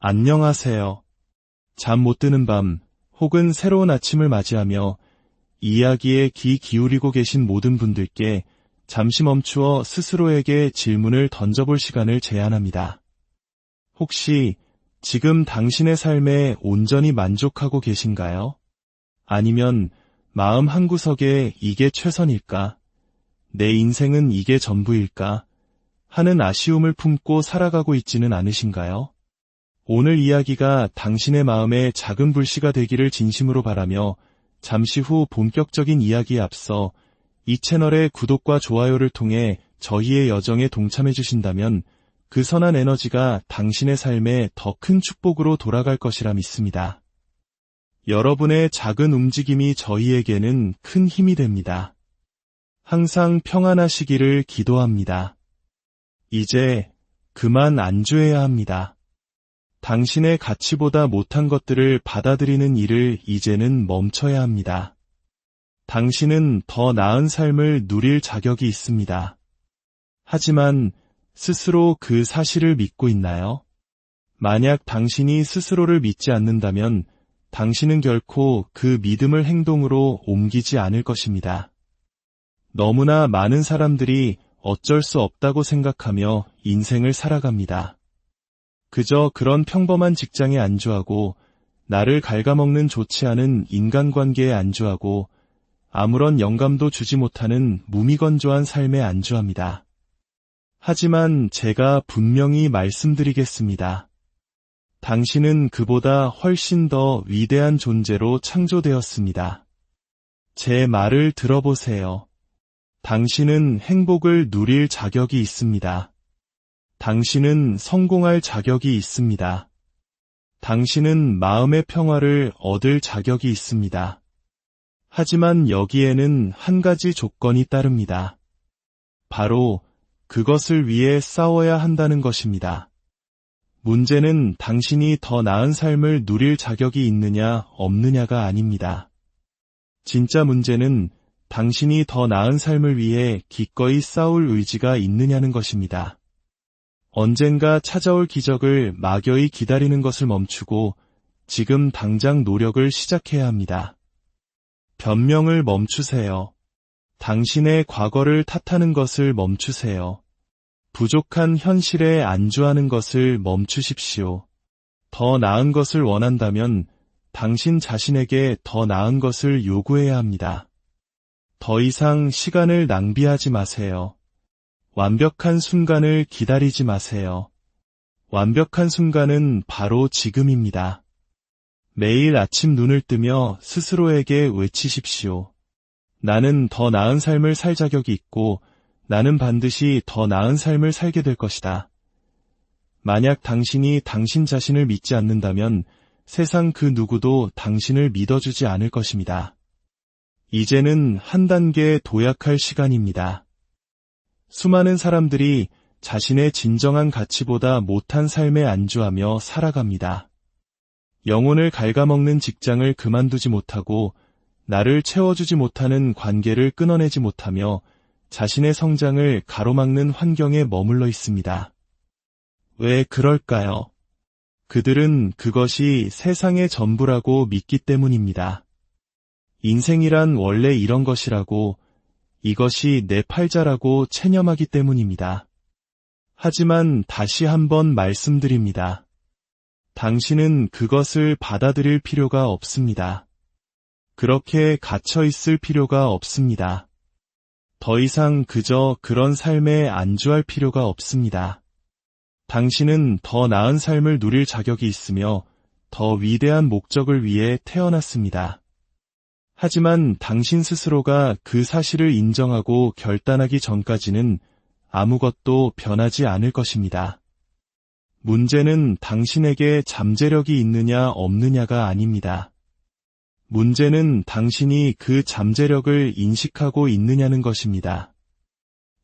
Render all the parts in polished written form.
안녕하세요. 잠 못 드는 밤 혹은 새로운 아침을 맞이하며 이야기에 귀 기울이고 계신 모든 분들께 잠시 멈추어 스스로에게 질문을 던져볼 시간을 제안합니다. 혹시 지금 당신의 삶에 온전히 만족하고 계신가요? 아니면 마음 한구석에 이게 최선일까? 내 인생은 이게 전부일까? 하는 아쉬움을 품고 살아가고 있지는 않으신가요? 오늘 이야기가 당신의 마음에 작은 불씨가 되기를 진심으로 바라며 잠시 후 본격적인 이야기에 앞서 이 채널의 구독과 좋아요를 통해 저희의 여정에 동참해 주신다면 그 선한 에너지가 당신의 삶에 더 큰 축복으로 돌아갈 것이라 믿습니다. 여러분의 작은 움직임이 저희에게는 큰 힘이 됩니다. 항상 평안하시기를 기도합니다. 이제 그만 안주해야 합니다. 당신의 가치보다 못한 것들을 받아들이는 일을 이제는 멈춰야 합니다. 당신은 더 나은 삶을 누릴 자격이 있습니다. 하지만 스스로 그 사실을 믿고 있나요? 만약 당신이 스스로를 믿지 않는다면 당신은 결코 그 믿음을 행동으로 옮기지 않을 것입니다. 너무나 많은 사람들이 어쩔 수 없다고 생각하며 인생을 살아갑니다. 그저 그런 평범한 직장에 안주하고 나를 갉아먹는 좋지 않은 인간관계에 안주하고 아무런 영감도 주지 못하는 무미건조한 삶에 안주합니다. 하지만 제가 분명히 말씀드리겠습니다. 당신은 그보다 훨씬 더 위대한 존재로 창조되었습니다. 제 말을 들어보세요. 당신은 행복을 누릴 자격이 있습니다. 당신은 성공할 자격이 있습니다. 당신은 마음의 평화를 얻을 자격이 있습니다. 하지만 여기에는 한 가지 조건이 따릅니다. 바로 그것을 위해 싸워야 한다는 것입니다. 문제는 당신이 더 나은 삶을 누릴 자격이 있느냐 없느냐가 아닙니다. 진짜 문제는 당신이 더 나은 삶을 위해 기꺼이 싸울 의지가 있느냐는 것입니다. 언젠가 찾아올 기적을 막연히 기다리는 것을 멈추고 지금 당장 노력을 시작해야 합니다. 변명을 멈추세요. 당신의 과거를 탓하는 것을 멈추세요. 부족한 현실에 안주하는 것을 멈추십시오. 더 나은 것을 원한다면 당신 자신에게 더 나은 것을 요구해야 합니다. 더 이상 시간을 낭비하지 마세요. 완벽한 순간을 기다리지 마세요. 완벽한 순간은 바로 지금입니다. 매일 아침 눈을 뜨며 스스로에게 외치십시오. 나는 더 나은 삶을 살 자격이 있고 나는 반드시 더 나은 삶을 살게 될 것이다. 만약 당신이 당신 자신을 믿지 않는다면 세상 그 누구도 당신을 믿어주지 않을 것입니다. 이제는 한 단계 도약할 시간입니다. 수많은 사람들이 자신의 진정한 가치보다 못한 삶에 안주하며 살아갑니다. 영혼을 갉아먹는 직장을 그만두지 못하고 나를 채워주지 못하는 관계를 끊어내지 못하며 자신의 성장을 가로막는 환경에 머물러 있습니다. 왜 그럴까요? 그들은 그것이 세상의 전부라고 믿기 때문입니다. 인생이란 원래 이런 것이라고, 이것이 내 팔자라고 체념하기 때문입니다. 하지만 다시 한번 말씀드립니다. 당신은 그것을 받아들일 필요가 없습니다. 그렇게 갇혀 있을 필요가 없습니다. 더 이상 그저 그런 삶에 안주할 필요가 없습니다. 당신은 더 나은 삶을 누릴 자격이 있으며 더 위대한 목적을 위해 태어났습니다. 하지만 당신 스스로가 그 사실을 인정하고 결단하기 전까지는 아무것도 변하지 않을 것입니다. 문제는 당신에게 잠재력이 있느냐 없느냐가 아닙니다. 문제는 당신이 그 잠재력을 인식하고 있느냐는 것입니다.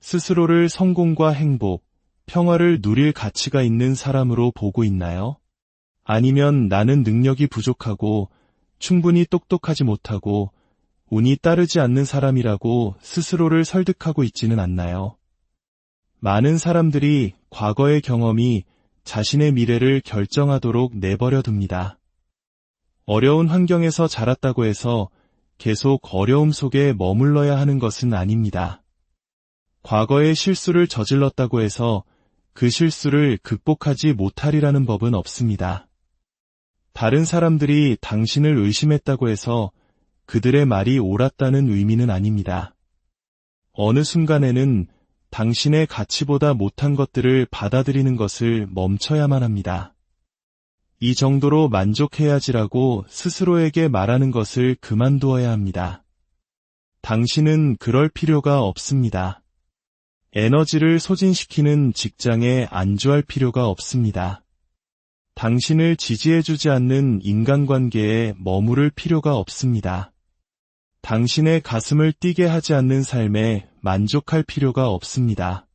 스스로를 성공과 행복, 평화를 누릴 가치가 있는 사람으로 보고 있나요? 아니면 나는 능력이 부족하고 충분히 똑똑하지 못하고 운이 따르지 않는 사람이라고 스스로를 설득하고 있지는 않나요? 많은 사람들이 과거의 경험이 자신의 미래를 결정하도록 내버려 둡니다. 어려운 환경에서 자랐다고 해서 계속 어려움 속에 머물러야 하는 것은 아닙니다. 과거에 실수를 저질렀다고 해서 그 실수를 극복하지 못하리라는 법은 없습니다. 다른 사람들이 당신을 의심했다고 해서 그들의 말이 옳았다는 의미는 아닙니다. 어느 순간에는 당신의 가치보다 못한 것들을 받아들이는 것을 멈춰야만 합니다. 이 정도로 만족해야지라고 스스로에게 말하는 것을 그만두어야 합니다. 당신은 그럴 필요가 없습니다. 에너지를 소진시키는 직장에 안주할 필요가 없습니다. 당신을 지지해주지 않는 인간관계에 머무를 필요가 없습니다. 당신의 가슴을 뛰게 하지 않는 삶에 만족할 필요가 없습니다.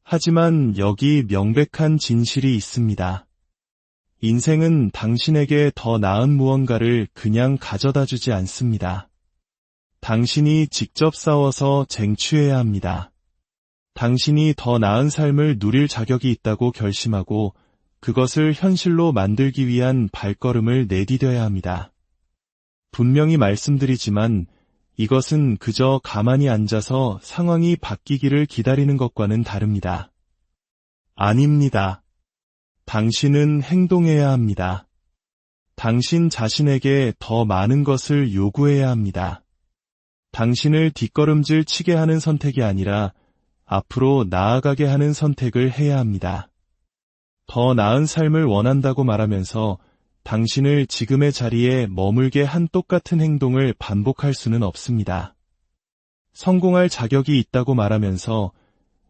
하지만 여기 명백한 진실이 있습니다. 인생은 당신에게 더 나은 무언가를 그냥 가져다 주지 않습니다. 당신이 직접 싸워서 쟁취해야 합니다. 당신이 더 나은 삶을 누릴 자격이 있다고 결심하고 그것을 현실로 만들기 위한 발걸음을 내디뎌야 합니다. 분명히 말씀드리지만 이것은 그저 가만히 앉아서 상황이 바뀌기를 기다리는 것과는 다릅니다. 아닙니다. 당신은 행동해야 합니다. 당신 자신에게 더 많은 것을 요구해야 합니다. 당신을 뒷걸음질 치게 하는 선택이 아니라 앞으로 나아가게 하는 선택을 해야 합니다. 더 나은 삶을 원한다고 말하면서 당신을 지금의 자리에 머물게 한 똑같은 행동을 반복할 수는 없습니다. 성공할 자격이 있다고 말하면서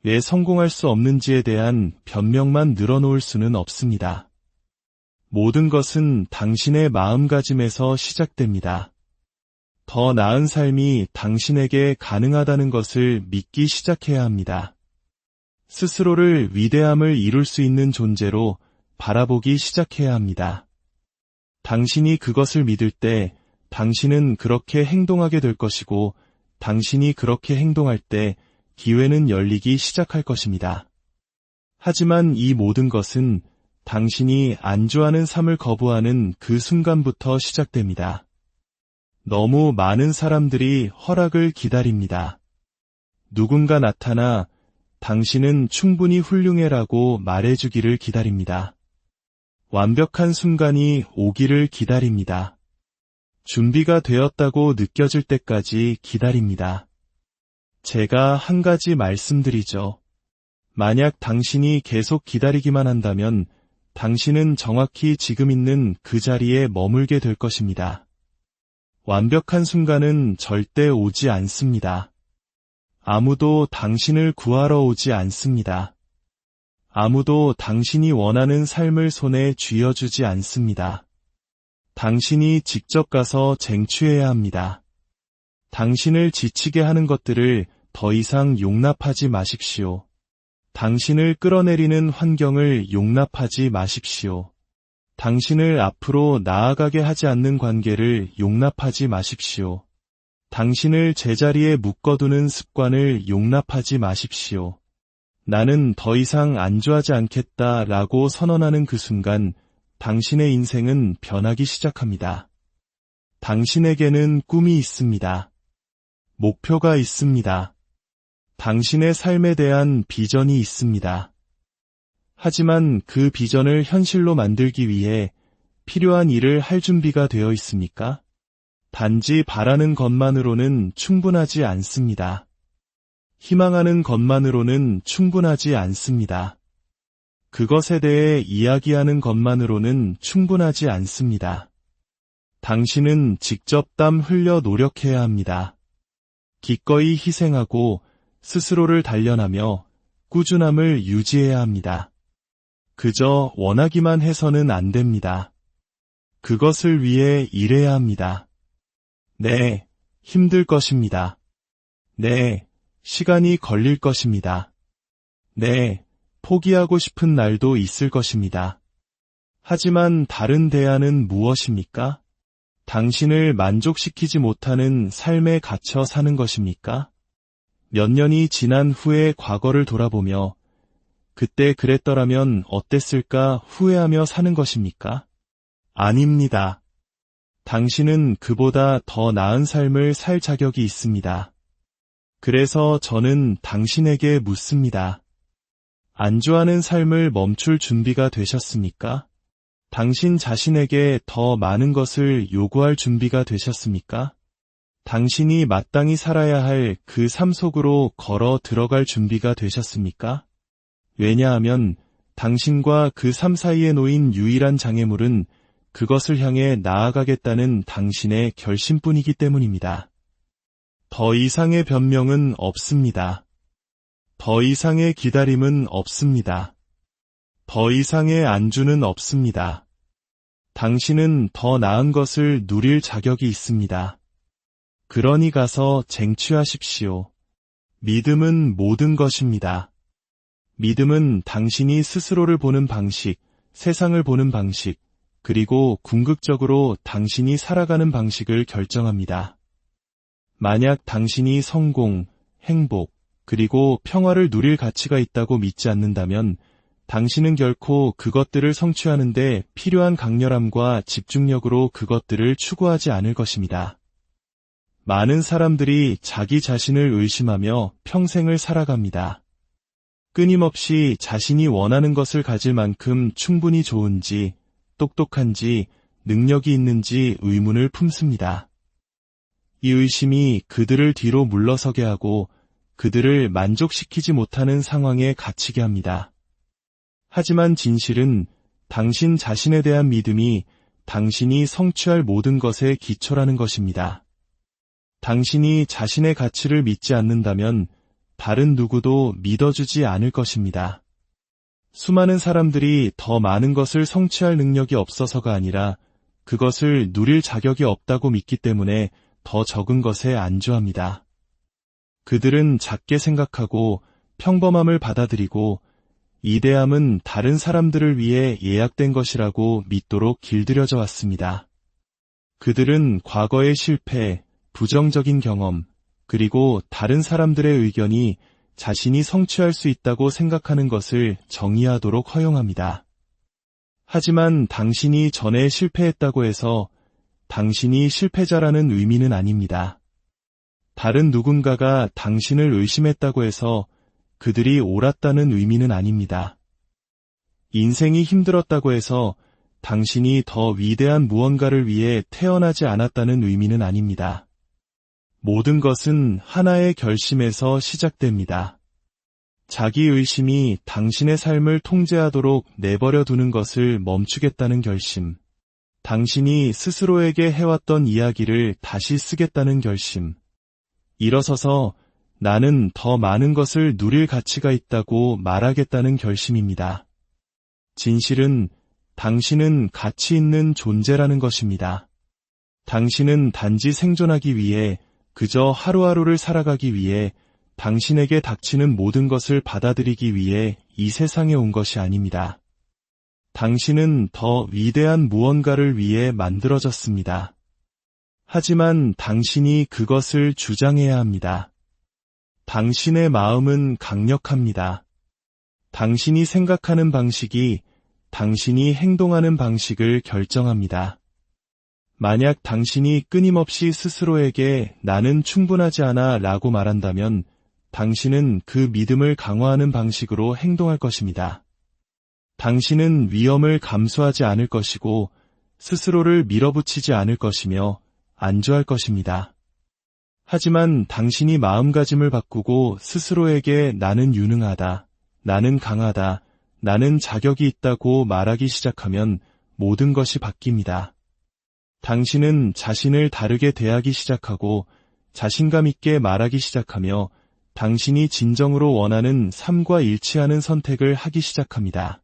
왜 성공할 수 없는지에 대한 변명만 늘어놓을 수는 없습니다. 모든 것은 당신의 마음가짐에서 시작됩니다. 더 나은 삶이 당신에게 가능하다는 것을 믿기 시작해야 합니다. 스스로를 위대함을 이룰 수 있는 존재로 바라보기 시작해야 합니다. 당신이 그것을 믿을 때 당신은 그렇게 행동하게 될 것이고 당신이 그렇게 행동할 때 기회는 열리기 시작할 것입니다. 하지만 이 모든 것은 당신이 안주하는 삶을 거부하는 그 순간부터 시작됩니다. 너무 많은 사람들이 허락을 기다립니다. 누군가 나타나 당신은 충분히 훌륭해라고 말해주기를 기다립니다. 완벽한 순간이 오기를 기다립니다. 준비가 되었다고 느껴질 때까지 기다립니다. 제가 한 가지 말씀드리죠. 만약 당신이 계속 기다리기만 한다면 당신은 정확히 지금 있는 그 자리에 머물게 될 것입니다. 완벽한 순간은 절대 오지 않습니다. 아무도 당신을 구하러 오지 않습니다. 아무도 당신이 원하는 삶을 손에 쥐어주지 않습니다. 당신이 직접 가서 쟁취해야 합니다. 당신을 지치게 하는 것들을 더 이상 용납하지 마십시오. 당신을 끌어내리는 환경을 용납하지 마십시오. 당신을 앞으로 나아가게 하지 않는 관계를 용납하지 마십시오. 당신을 제자리에 묶어두는 습관을 용납하지 마십시오. 나는 더 이상 안주하지 않겠다라고 선언하는 그 순간 당신의 인생은 변하기 시작합니다. 당신에게는 꿈이 있습니다. 목표가 있습니다. 당신의 삶에 대한 비전이 있습니다. 하지만 그 비전을 현실로 만들기 위해 필요한 일을 할 준비가 되어 있습니까? 단지 바라는 것만으로는 충분하지 않습니다. 희망하는 것만으로는 충분하지 않습니다. 그것에 대해 이야기하는 것만으로는 충분하지 않습니다. 당신은 직접 땀 흘려 노력해야 합니다. 기꺼이 희생하고 스스로를 단련하며 꾸준함을 유지해야 합니다. 그저 원하기만 해서는 안 됩니다. 그것을 위해 일해야 합니다. 네, 힘들 것입니다. 네, 시간이 걸릴 것입니다. 네, 포기하고 싶은 날도 있을 것입니다. 하지만 다른 대안은 무엇입니까? 당신을 만족시키지 못하는 삶에 갇혀 사는 것입니까? 몇 년이 지난 후에 과거를 돌아보며 그때 그랬더라면 어땠을까 후회하며 사는 것입니까? 아닙니다. 당신은 그보다 더 나은 삶을 살 자격이 있습니다. 그래서 저는 당신에게 묻습니다. 안주하는 삶을 멈출 준비가 되셨습니까? 당신 자신에게 더 많은 것을 요구할 준비가 되셨습니까? 당신이 마땅히 살아야 할 그 삶 속으로 걸어 들어갈 준비가 되셨습니까? 왜냐하면 당신과 그 삶 사이에 놓인 유일한 장애물은 그것을 향해 나아가겠다는 당신의 결심뿐이기 때문입니다. 더 이상의 변명은 없습니다. 더 이상의 기다림은 없습니다. 더 이상의 안주는 없습니다. 당신은 더 나은 것을 누릴 자격이 있습니다. 그러니 가서 쟁취하십시오. 믿음은 모든 것입니다. 믿음은 당신이 스스로를 보는 방식, 세상을 보는 방식, 그리고 궁극적으로 당신이 살아가는 방식을 결정합니다. 만약 당신이 성공, 행복, 그리고 평화를 누릴 가치가 있다고 믿지 않는다면 당신은 결코 그것들을 성취하는 데 필요한 강렬함과 집중력으로 그것들을 추구하지 않을 것입니다. 많은 사람들이 자기 자신을 의심하며 평생을 살아갑니다. 끊임없이 자신이 원하는 것을 가질 만큼 충분히 좋은지, 똑똑한지, 능력이 있는지 의문을 품습니다. 이 의심이 그들을 뒤로 물러서게 하고 그들을 만족시키지 못하는 상황에 갇히게 합니다. 하지만 진실은 당신 자신에 대한 믿음이 당신이 성취할 모든 것의 기초라는 것입니다. 당신이 자신의 가치를 믿지 않는다면 다른 누구도 믿어주지 않을 것입니다. 수많은 사람들이 더 많은 것을 성취할 능력이 없어서가 아니라 그것을 누릴 자격이 없다고 믿기 때문에 더 적은 것에 안주합니다. 그들은 작게 생각하고 평범함을 받아들이고 이대함은 다른 사람들을 위해 예약된 것이라고 믿도록 길들여져 왔습니다. 그들은 과거의 실패, 부정적인 경험, 그리고 다른 사람들의 의견이 자신이 성취할 수 있다고 생각하는 것을 정의하도록 허용합니다. 하지만 당신이 전에 실패했다고 해서 당신이 실패자라는 의미는 아닙니다. 다른 누군가가 당신을 의심했다고 해서 그들이 옳았다는 의미는 아닙니다. 인생이 힘들었다고 해서 당신이 더 위대한 무언가를 위해 태어나지 않았다는 의미는 아닙니다. 모든 것은 하나의 결심에서 시작됩니다. 자기 의심이 당신의 삶을 통제하도록 내버려 두는 것을 멈추겠다는 결심, 당신이 스스로에게 해왔던 이야기를 다시 쓰겠다는 결심, 일어서서 나는 더 많은 것을 누릴 가치가 있다고 말하겠다는 결심입니다. 진실은 당신은 가치 있는 존재라는 것입니다. 당신은 단지 생존하기 위해 그저 하루하루를 살아가기 위해 당신에게 닥치는 모든 것을 받아들이기 위해 이 세상에 온 것이 아닙니다. 당신은 더 위대한 무언가를 위해 만들어졌습니다. 하지만 당신이 그것을 주장해야 합니다. 당신의 마음은 강력합니다. 당신이 생각하는 방식이 당신이 행동하는 방식을 결정합니다. 만약 당신이 끊임없이 스스로에게 나는 충분하지 않아 라고 말한다면 당신은 그 믿음을 강화하는 방식으로 행동할 것입니다. 당신은 위험을 감수하지 않을 것이고 스스로를 밀어붙이지 않을 것이며 안주할 것입니다. 하지만 당신이 마음가짐을 바꾸고 스스로에게 나는 유능하다, 나는 강하다, 나는 자격이 있다고 말하기 시작하면 모든 것이 바뀝니다. 당신은 자신을 다르게 대하기 시작하고 자신감 있게 말하기 시작하며 당신이 진정으로 원하는 삶과 일치하는 선택을 하기 시작합니다.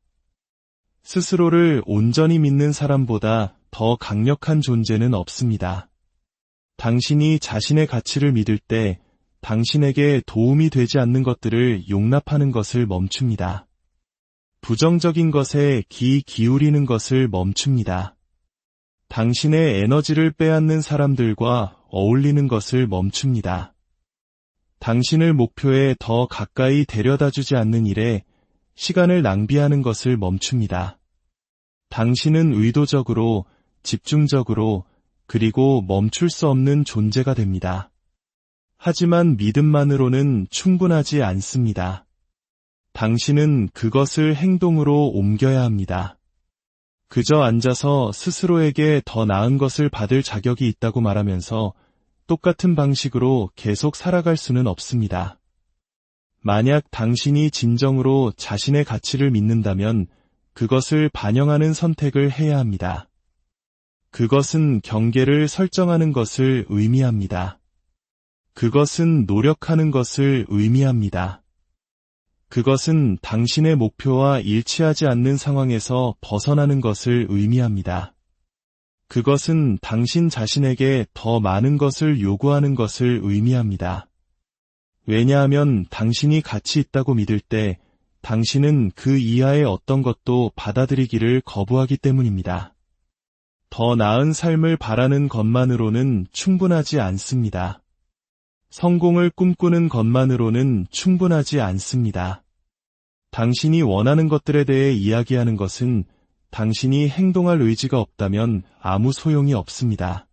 스스로를 온전히 믿는 사람보다 더 강력한 존재는 없습니다. 당신이 자신의 가치를 믿을 때 당신에게 도움이 되지 않는 것들을 용납하는 것을 멈춥니다. 부정적인 것에 귀 기울이는 것을 멈춥니다. 당신의 에너지를 빼앗는 사람들과 어울리는 것을 멈춥니다. 당신을 목표에 더 가까이 데려다주지 않는 일에 시간을 낭비하는 것을 멈춥니다. 당신은 의도적으로, 집중적으로, 그리고 멈출 수 없는 존재가 됩니다. 하지만 믿음만으로는 충분하지 않습니다. 당신은 그것을 행동으로 옮겨야 합니다. 그저 앉아서 스스로에게 더 나은 것을 받을 자격이 있다고 말하면서 똑같은 방식으로 계속 살아갈 수는 없습니다. 만약 당신이 진정으로 자신의 가치를 믿는다면 그것을 반영하는 선택을 해야 합니다. 그것은 경계를 설정하는 것을 의미합니다. 그것은 노력하는 것을 의미합니다. 그것은 당신의 목표와 일치하지 않는 상황에서 벗어나는 것을 의미합니다. 그것은 당신 자신에게 더 많은 것을 요구하는 것을 의미합니다. 왜냐하면 당신이 가치 있다고 믿을 때 당신은 그 이하의 어떤 것도 받아들이기를 거부하기 때문입니다. 더 나은 삶을 바라는 것만으로는 충분하지 않습니다. 성공을 꿈꾸는 것만으로는 충분하지 않습니다. 당신이 원하는 것들에 대해 이야기하는 것은 당신이 행동할 의지가 없다면 아무 소용이 없습니다.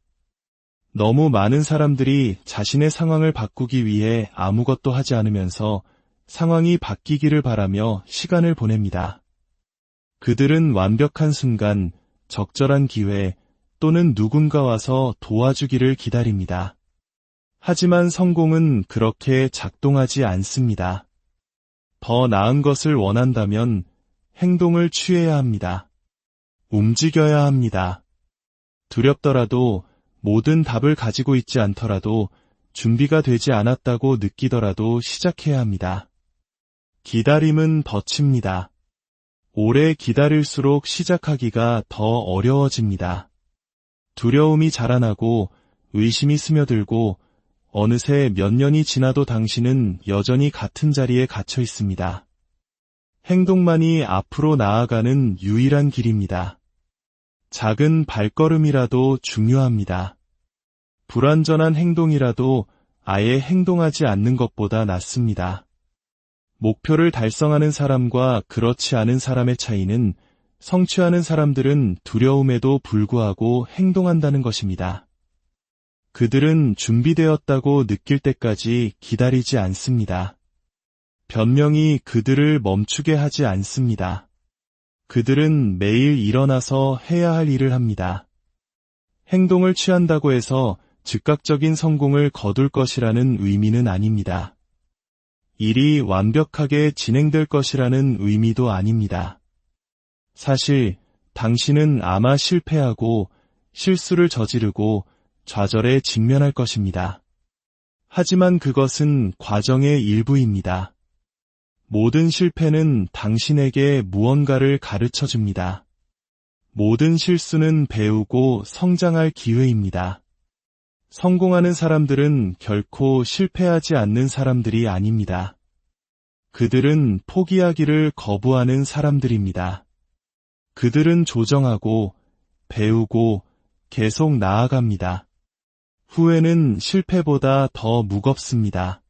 너무 많은 사람들이 자신의 상황을 바꾸기 위해 아무것도 하지 않으면서 상황이 바뀌기를 바라며 시간을 보냅니다. 그들은 완벽한 순간, 적절한 기회 또는 누군가 와서 도와주기를 기다립니다. 하지만 성공은 그렇게 작동하지 않습니다. 더 나은 것을 원한다면 행동을 취해야 합니다. 움직여야 합니다. 두렵더라도, 모든 답을 가지고 있지 않더라도, 준비가 되지 않았다고 느끼더라도 시작해야 합니다. 기다림은 덫입니다. 오래 기다릴수록 시작하기가 더 어려워집니다. 두려움이 자라나고 의심이 스며들고 어느새 몇 년이 지나도 당신은 여전히 같은 자리에 갇혀 있습니다. 행동만이 앞으로 나아가는 유일한 길입니다. 작은 발걸음이라도 중요합니다. 불완전한 행동이라도 아예 행동하지 않는 것보다 낫습니다. 목표를 달성하는 사람과 그렇지 않은 사람의 차이는 성취하는 사람들은 두려움에도 불구하고 행동한다는 것입니다. 그들은 준비되었다고 느낄 때까지 기다리지 않습니다. 변명이 그들을 멈추게 하지 않습니다. 그들은 매일 일어나서 해야 할 일을 합니다. 행동을 취한다고 해서 즉각적인 성공을 거둘 것이라는 의미는 아닙니다. 일이 완벽하게 진행될 것이라는 의미도 아닙니다. 사실 당신은 아마 실패하고 실수를 저지르고 좌절에 직면할 것입니다. 하지만 그것은 과정의 일부입니다. 모든 실패는 당신에게 무언가를 가르쳐 줍니다. 모든 실수는 배우고 성장할 기회입니다. 성공하는 사람들은 결코 실패하지 않는 사람들이 아닙니다. 그들은 포기하기를 거부하는 사람들입니다. 그들은 조정하고 배우고 계속 나아갑니다. 후회는 실패보다 더 무겁습니다.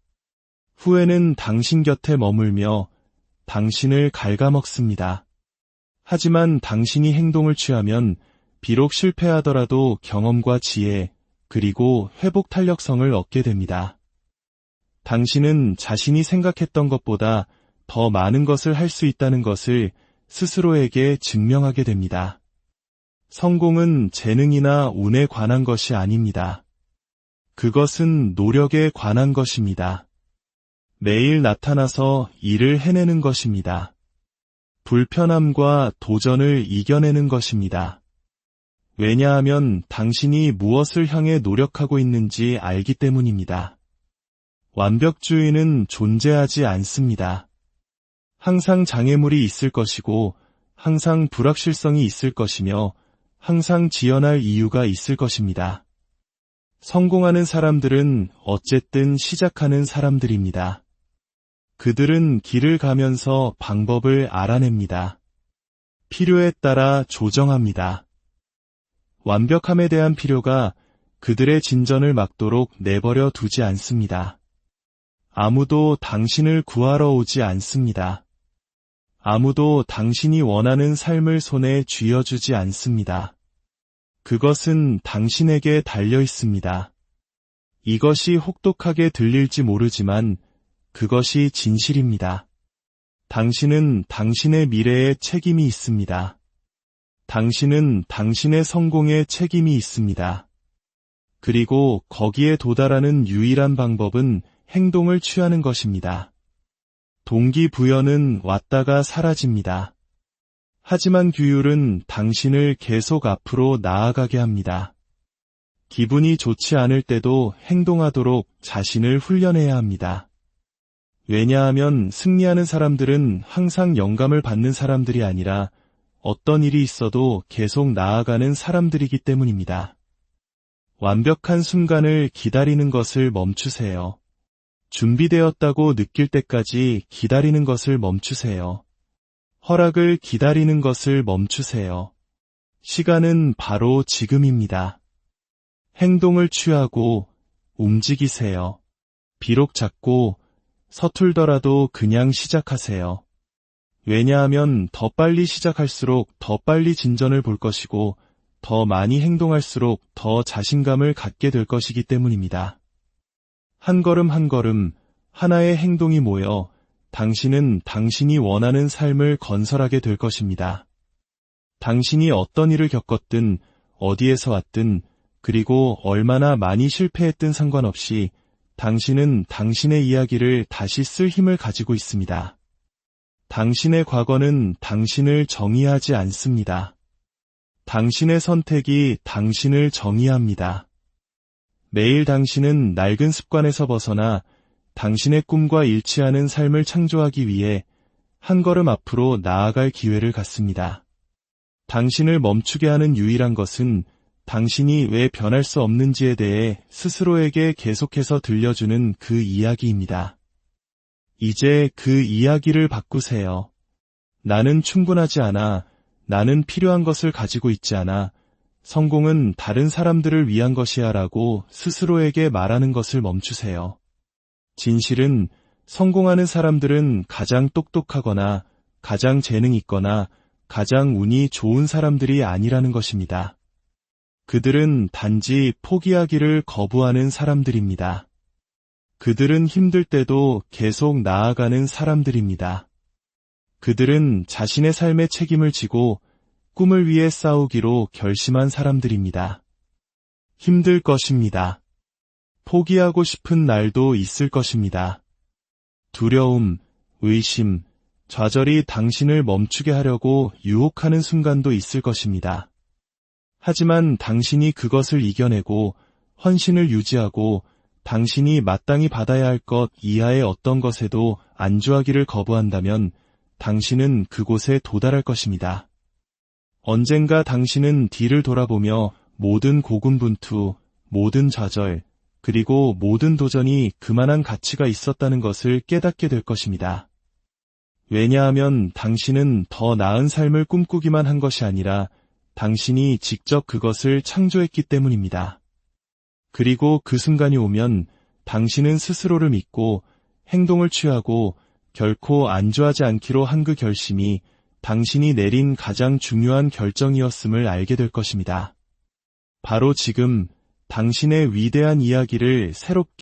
후회는 당신 곁에 머물며 당신을 갉아먹습니다. 하지만 당신이 행동을 취하면 비록 실패하더라도 경험과 지혜, 그리고 회복 탄력성을 얻게 됩니다. 당신은 자신이 생각했던 것보다 더 많은 것을 할 수 있다는 것을 스스로에게 증명하게 됩니다. 성공은 재능이나 운에 관한 것이 아닙니다. 그것은 노력에 관한 것입니다. 매일 나타나서 일을 해내는 것입니다. 불편함과 도전을 이겨내는 것입니다. 왜냐하면 당신이 무엇을 향해 노력하고 있는지 알기 때문입니다. 완벽주의는 존재하지 않습니다. 항상 장애물이 있을 것이고, 항상 불확실성이 있을 것이며, 항상 지연할 이유가 있을 것입니다. 성공하는 사람들은 어쨌든 시작하는 사람들입니다. 그들은 길을 가면서 방법을 알아냅니다. 필요에 따라 조정합니다. 완벽함에 대한 필요가 그들의 진전을 막도록 내버려 두지 않습니다. 아무도 당신을 구하러 오지 않습니다. 아무도 당신이 원하는 삶을 손에 쥐어주지 않습니다. 그것은 당신에게 달려 있습니다. 이것이 혹독하게 들릴지 모르지만 그것이 진실입니다. 당신은 당신의 미래에 책임이 있습니다. 당신은 당신의 성공에 책임이 있습니다. 그리고 거기에 도달하는 유일한 방법은 행동을 취하는 것입니다. 동기부여는 왔다가 사라집니다. 하지만 규율은 당신을 계속 앞으로 나아가게 합니다. 기분이 좋지 않을 때도 행동하도록 자신을 훈련해야 합니다. 왜냐하면 승리하는 사람들은 항상 영감을 받는 사람들이 아니라 어떤 일이 있어도 계속 나아가는 사람들이기 때문입니다. 완벽한 순간을 기다리는 것을 멈추세요. 준비되었다고 느낄 때까지 기다리는 것을 멈추세요. 허락을 기다리는 것을 멈추세요. 시간은 바로 지금입니다. 행동을 취하고 움직이세요. 비록 작고 서툴더라도 그냥 시작하세요. 왜냐하면 더 빨리 시작할수록 더 빨리 진전을 볼 것이고 더 많이 행동할수록 더 자신감을 갖게 될 것이기 때문입니다. 한 걸음 한 걸음 하나의 행동이 모여 당신은 당신이 원하는 삶을 건설하게 될 것입니다. 당신이 어떤 일을 겪었든 어디에서 왔든 그리고 얼마나 많이 실패했든 상관없이 당신은 당신의 이야기를 다시 쓸 힘을 가지고 있습니다. 당신의 과거는 당신을 정의하지 않습니다. 당신의 선택이 당신을 정의합니다. 매일 당신은 낡은 습관에서 벗어나 당신의 꿈과 일치하는 삶을 창조하기 위해 한 걸음 앞으로 나아갈 기회를 갖습니다. 당신을 멈추게 하는 유일한 것은 당신이 왜 변할 수 없는지에 대해 스스로에게 계속해서 들려주는 그 이야기입니다. 이제 그 이야기를 바꾸세요. 나는 충분하지 않아. 나는 필요한 것을 가지고 있지 않아. 성공은 다른 사람들을 위한 것이야 라고 스스로에게 말하는 것을 멈추세요. 진실은 성공하는 사람들은 가장 똑똑하거나 가장 재능 있거나 가장 운이 좋은 사람들이 아니라는 것입니다. 그들은 단지 포기하기를 거부하는 사람들입니다. 그들은 힘들 때도 계속 나아가는 사람들입니다. 그들은 자신의 삶의 책임을 지고 꿈을 위해 싸우기로 결심한 사람들입니다. 힘들 것입니다. 포기하고 싶은 날도 있을 것입니다. 두려움, 의심, 좌절이 당신을 멈추게 하려고 유혹하는 순간도 있을 것입니다. 하지만 당신이 그것을 이겨내고 헌신을 유지하고 당신이 마땅히 받아야 할 것 이하의 어떤 것에도 안주하기를 거부한다면 당신은 그곳에 도달할 것입니다. 언젠가 당신은 뒤를 돌아보며 모든 고군분투, 모든 좌절, 그리고 모든 도전이 그만한 가치가 있었다는 것을 깨닫게 될 것입니다. 왜냐하면 당신은 더 나은 삶을 꿈꾸기만 한 것이 아니라 당신이 직접 그것을 창조했기 때문입니다. 그리고 그 순간이 오면 당신은 스스로를 믿고 행동을 취하고 결코 안주하지 않기로 한 그 결심이 당신이 내린 가장 중요한 결정이었음을 알게 될 것입니다. 바로 지금 당신의 위대한 이야기를 새롭게